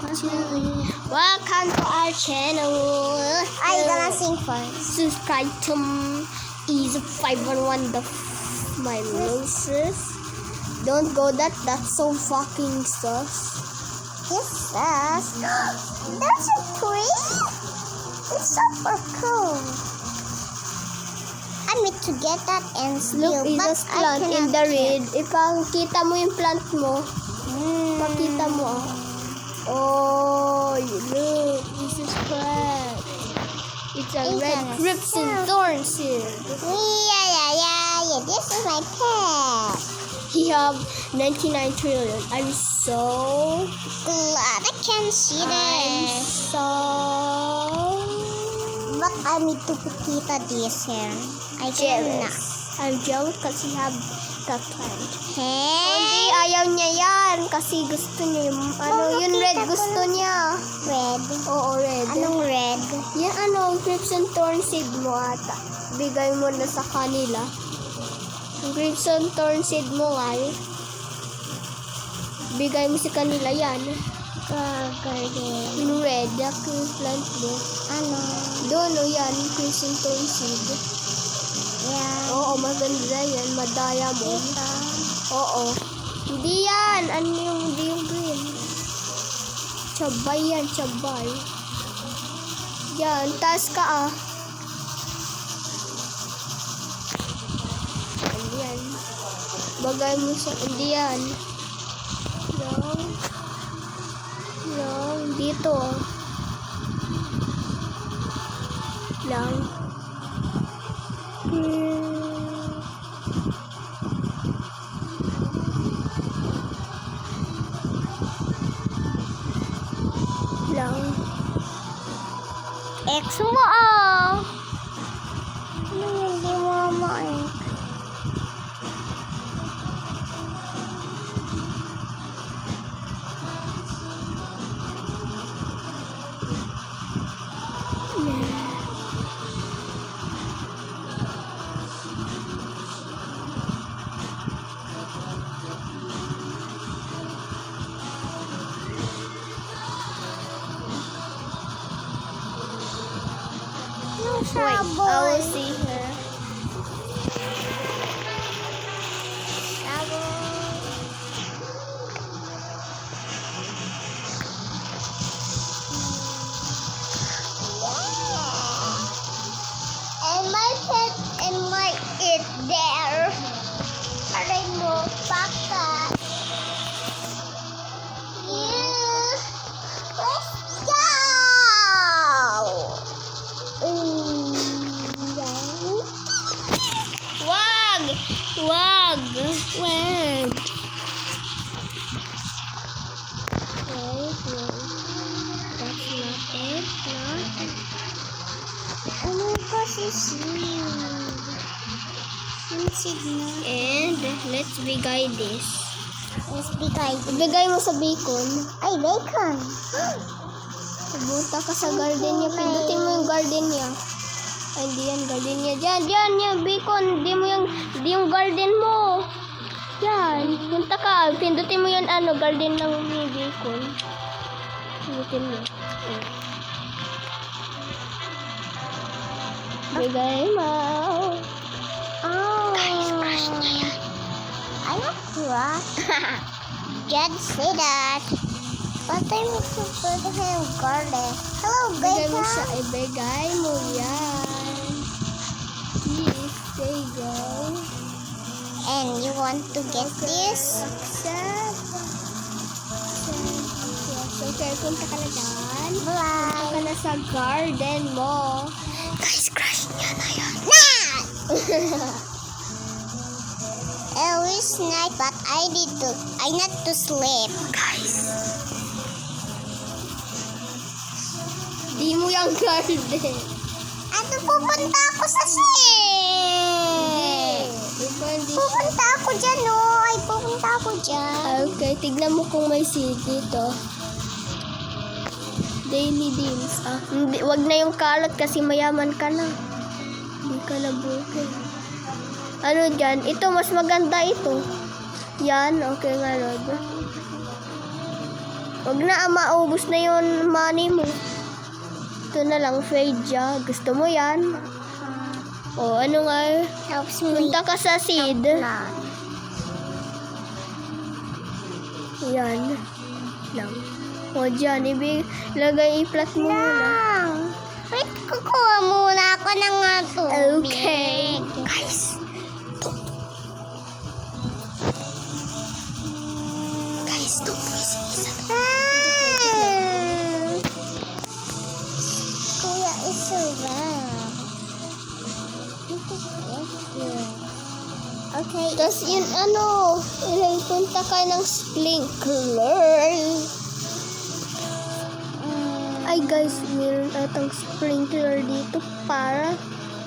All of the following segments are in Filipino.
Welcome to our channel. I gonna sing first. Subscribe to Easy 511 my noses. Don't go that's so fucking sus. Yes, that's a tree. It's super cool. I meant to get that and steal, Look, but is a plant I in cannot the get. red. Ipakita mo yung plant mo. Pakita mo. Oh, look, this is plant. It's a It's red a crimson star. thorn seed. Yeah. This is my pet. He have 99 trillion. I'm so Glad I can see I'm this. so But I need to kita this here. I cannot. jealous. I'm jealous because he have that plant. Hey. Hindi, ayaw niya yan kasi gusto niya yung yung red gusto niya. Red. Oo, red. Anong red? Yan crimson thorn seed mo ata. Bigay mo na sa kanila. Yung crimson thorn seed mo ay bigay mo sa kanila yan. Garden. Yung red, yung plant mo. Ano? Doon yan, crimson thorn seed. Yan. Oo, maganda yan. Diamond. Ito. Oo. Hindi yan. Hindi yung green. Tsabay yan, tsabay. Yan, taas ka Yan. Bagay mo sa, hindi yan. Yan, dito Lang. Lang. X mo hindi mo ma-X? Wait, I will see her. And my pet and my it there. Aray mo, paka. Let's go! Wag! Wag! Wag! That's not it. Ano kasi signal? And let's bigay this. Let's be kind. Ibigay mo sa bacon. Ay, bacon. Pumunta ka sa garden niya. Pindutin mo yung garden niya. Ay, hindi yan garden niya. Diyan, yung bacon. Hindi yung garden mo. Yan. Punta ka. Pindutin mo yung garden ng bacon. Pindutin mo. Bigay mo. Oh. I like rock. Dad say that. But I need to put him garden. Hello, Bigay mo siya. bacon. Ibigay mo yan. Yes, there you go. And you want to get this? Accept. Okay, punta ka na dyan. Punta Bye. ka na sa garden mo. Guys, crush niya na yan. It was night, but I need to sleep. Guys. Di mo yung garden. Ano, pupunta ako sa Hindi. Pupunta ako dyan, Ay, pupunta ako dyan. Okay, tignan mo kung may seed dito. Daily beans. Hindi, wag na yung carrot kasi mayaman ka na. Hindi ka na bukid. Ano dyan? Ito, mas maganda ito. Yan, okay nga, Rod. Wag na, maubos na yung money mo. Ito na lang, Freja. Gusto mo yan? O, ano nga? Helps me. Punta ka sa seed. Na. Yan. Lang. O, dyan. Lagay i-flat mo muna. Lang. Wait, kukuha muna ako ng tubig. Okay. Guys. Guys, don't please. Kuya is so bad. Okay. Tapos yun, punta ka ng sprinkler. Ay guys, meron atang sprinkler dito para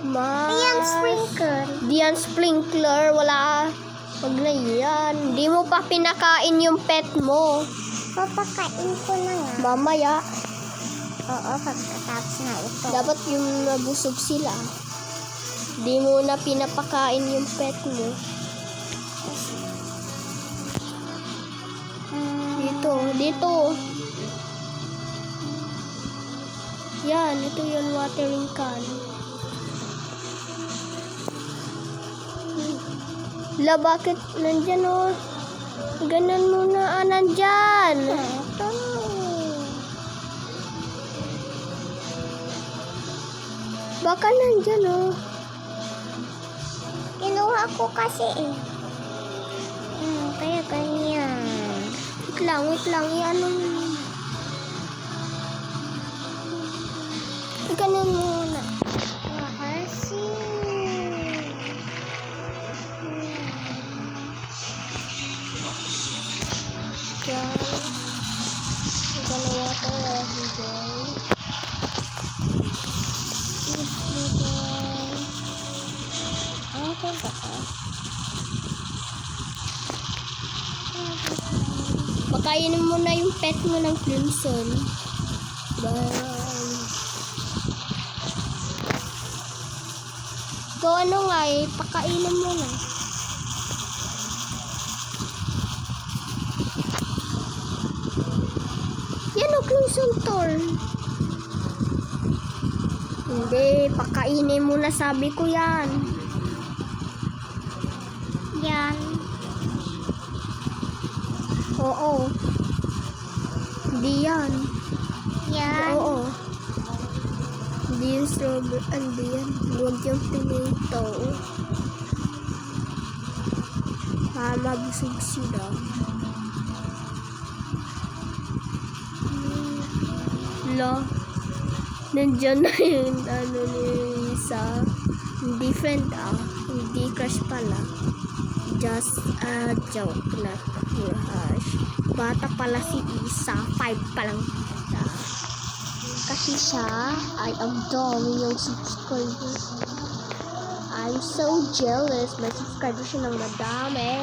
Ayan, sprinkler. Diyan sprinkler, wala. Wag na yan. Di mo pa pinakain yung pet mo. Papakain ko na nga. Mamaya, Oo, pagkatapos na ito. dapat yung nabusog sila. Di mo na pinapakain yung pet mo. Dito. Yan, ito yung watering can. La, bakit nandyan o? Ganun muna, nandyan. Ito. Baka nandyan o. Kinuha ko kasi eh. Kaya ganyan. Wait lang, ganun muna. Kasi. Yan. We're gonna water every day. Okay ba ito? Pakainin mo na yung pet mo ng crimson. Bye. So ano nga pakainin mo na. Yan o, crimson thorn. Hindi, pakainin mo na, sabi ko yan. Yan. Oo. Hindi yan. Yan. Oo. Hindi yung strawberry. Hindi yan. Huwag yung tomato. Mabusog sila. Lo. Nandyan na yung ni isa. Different Hindi crush pala. Just a joke. Not crush. Bata pala si Isa. 5 pa lang. Kasi siya ay ang dami yung subscribers. I'm so jealous. May subscribers siya ng madami.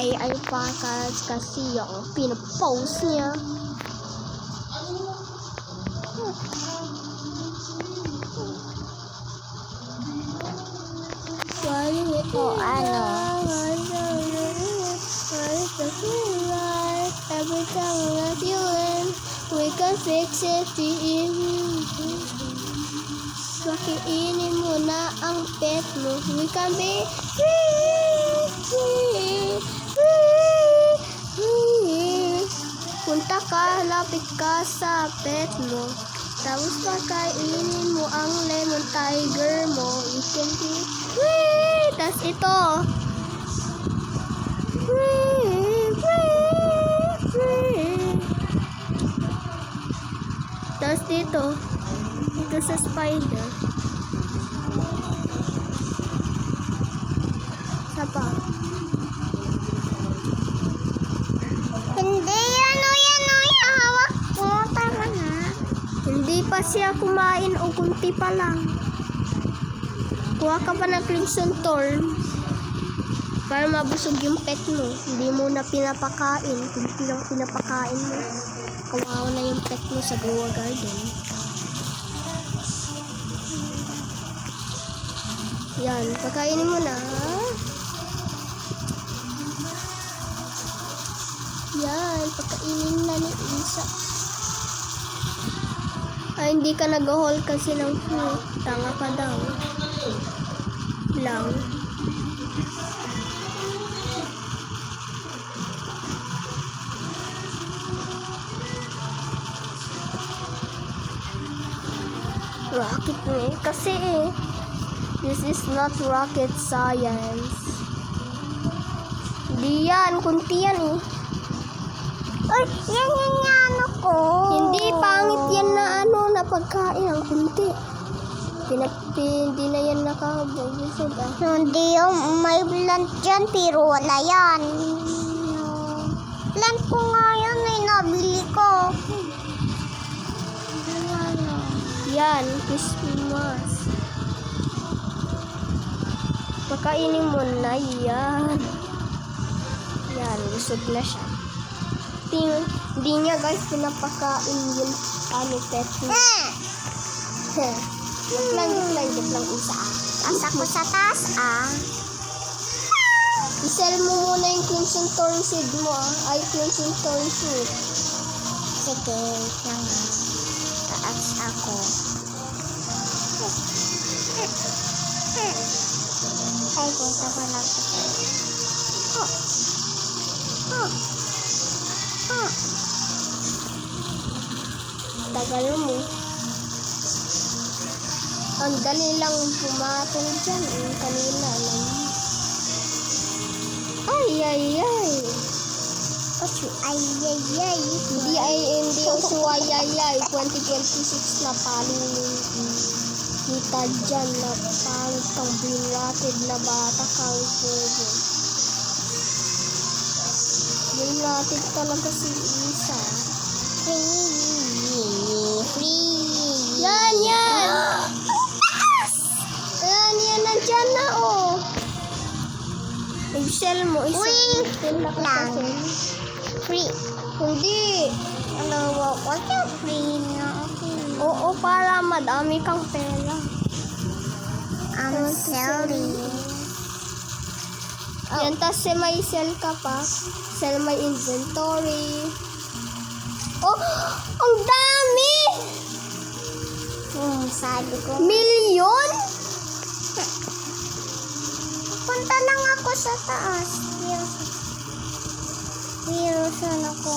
AI podcast kasi yung pinapost niya. O ano? Every time that you win, we can fix it in. Pakiinin mo na ang pet mo. We can be free. Punta ka, lapit ka sa pet mo. Tapos pakainin mo ang lemon tiger mo. You can be free. Tapos ito. Tapos dito sa spider. Sapa. Hindi, yan o, hawak mo. Tama na. Hindi pa siya kumain o kunti pa lang. Kuha ka pa ng crimson thorn para mabusog yung pet mo. Hindi mo na pinapakain. Kunti lang pinapakain mo. Kawawa na yung pet mo sa Grow a Garden. Yan, pakainin mo na. Yan, Pagkainin na ni Isa. Ay, hindi ka nag-haul kasi ng fruit. Tanga ka daw. Lang. Rocket me kasi this is not rocket science. Di yan, kunti yan eh. Ay, yan yung ano ko. Hindi, pangit yan na ano, na pagkain. Ang kunti. Hindi na yan nakabusog ah. Hindi yung may plant dyan, pero wala yan. Plant ko nga yan eh, nabili ko. Yan, Christmas. Pakainin mo na yan. Yan, busog na siya. Hindi niya guys pinapakain yung ano pet niya. Wait lang isa. Asa ko sa taas I-sell mo muna yung crimson thorn seed mo Ay, crimson thorn fruit. Sige, lang taas ako. Ay, punta pa lang ako. Tagal mo. Ang dali lang pumatong dyan. Kanina lang. Ay. Hindi uso ay. 2026 na palulong kita dyan na pangit kang binrated na bata kang pobo. Binrated talaga si Isa. Free. Yan! Yan, nandyan na, oh. I-sell mo, Uy, lang. Free. Hindi. Ano, wag yung free na. Okay. Oo, para madami kang pera. I'm selling. Yan, tas may sell ka pa. Sell my inventory. Oh, ang dami! Sabi ko. Milyon? Punta lang ako sa taas. Pero saan ako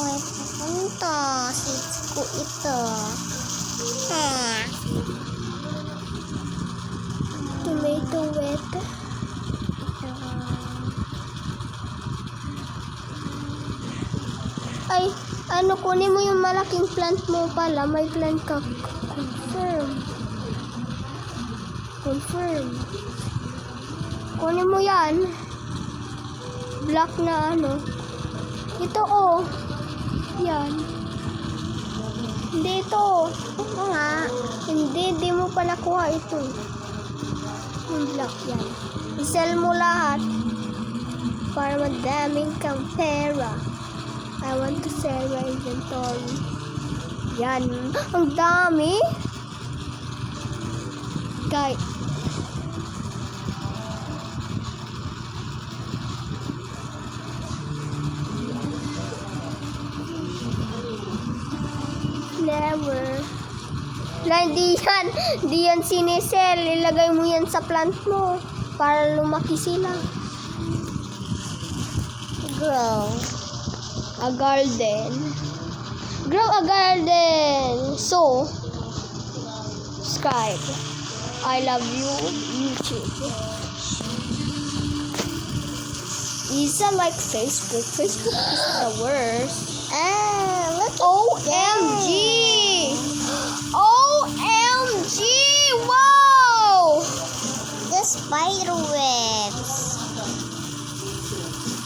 punta? Seats ko ito. Tomato wet. Ay, ano, kunin mo yung malaking plant mo pala. May plant ka. Confirm. Kunin mo yan. Black na ano. Ito, oh. Yan. Hindi ito. Oo nga. Hindi mo pa nakuha ito. Yung black yan. I-sell mo lahat. Para madaming kang pera. I want to sell my inventory. Yan. Ang dami. Guys. Never. Di yan sinisell. Ilagay mo yan sa plant mo. Para lumaki sila. Grow. A garden. Grow a garden. So, subscribe. I love you, YouTube. Isa like Facebook. Facebook is the worst. Look at OMG! OMG! Wow! the spider webs.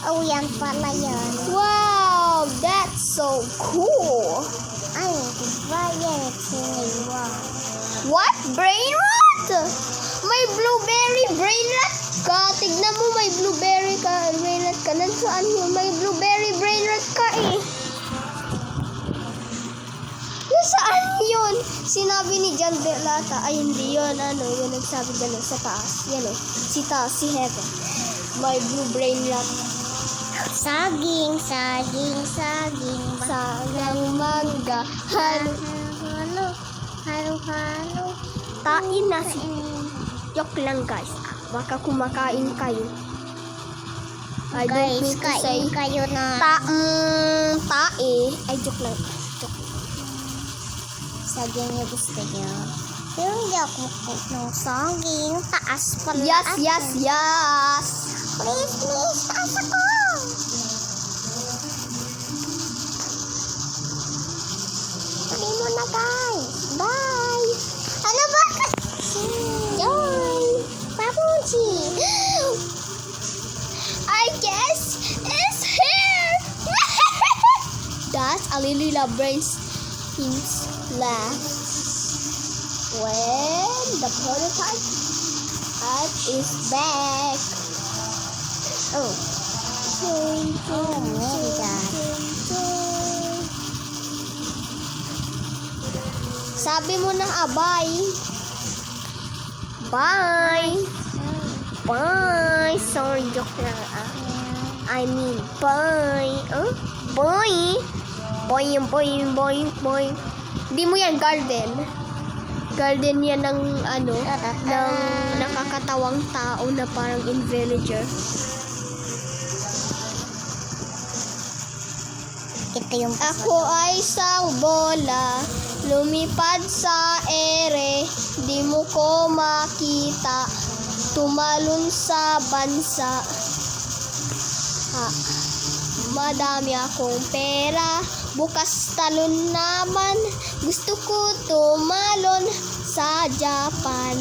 Oh, yan pala yan. Wow! That's so cool! Ay, diba yan? Wow. What? Brain rot? May blueberry brain rot ka. Tignan mo, may blueberry ka. Brain rot ka. Nasaan yun? May blueberry brain rot ka eh. Saan yun? Sinabi ni John Delata. Ay, hindi yun. Ano, yun nagsabi dali sa taas. Yan eh. Si Heaven. May blue brain rot Saging, saging, saging. Sagang mangga. Halo. Halo, halo, halo. Tain na si... Joke lang guys. Baka kumakain kayo. I don't Guys, mean to say... kain kayo na. Tae. Ay, joke lang. Joke. Saging yung gusto niyo. Pero hindi ako ng saging. Taas pala. Yes, ako. yes, yes. Please, please, taas ako. Sabi mo na guys. Bye. Ano ba? Joy. Papunchi. I guess it's here. That's a Lila Brains hints laugh. When the prototype art is back. Oh. Oh my God. Sabi mo na abay. Bye. Bye. Sorry, joke lang I mean, bye. Bye. Boy, boy, boy, boy. Hindi mo yan garden. Garden yan ng ano, ng nakakatawang tao na parang in villager. Ito yung Ako ay isang bola, lumipad sa ere, di mo ko makita, tumalon sa bansa. Madami akong pera, bukas talon naman, gusto ko tumalon sa Japan.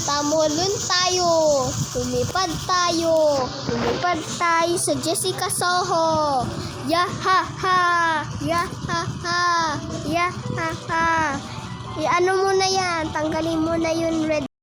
Tamulon tayo, lumipad tayo sa Jessica Soho. Yahaha, yahaha, yahaha. Ano mo na yan, tanggalin mo na yun red.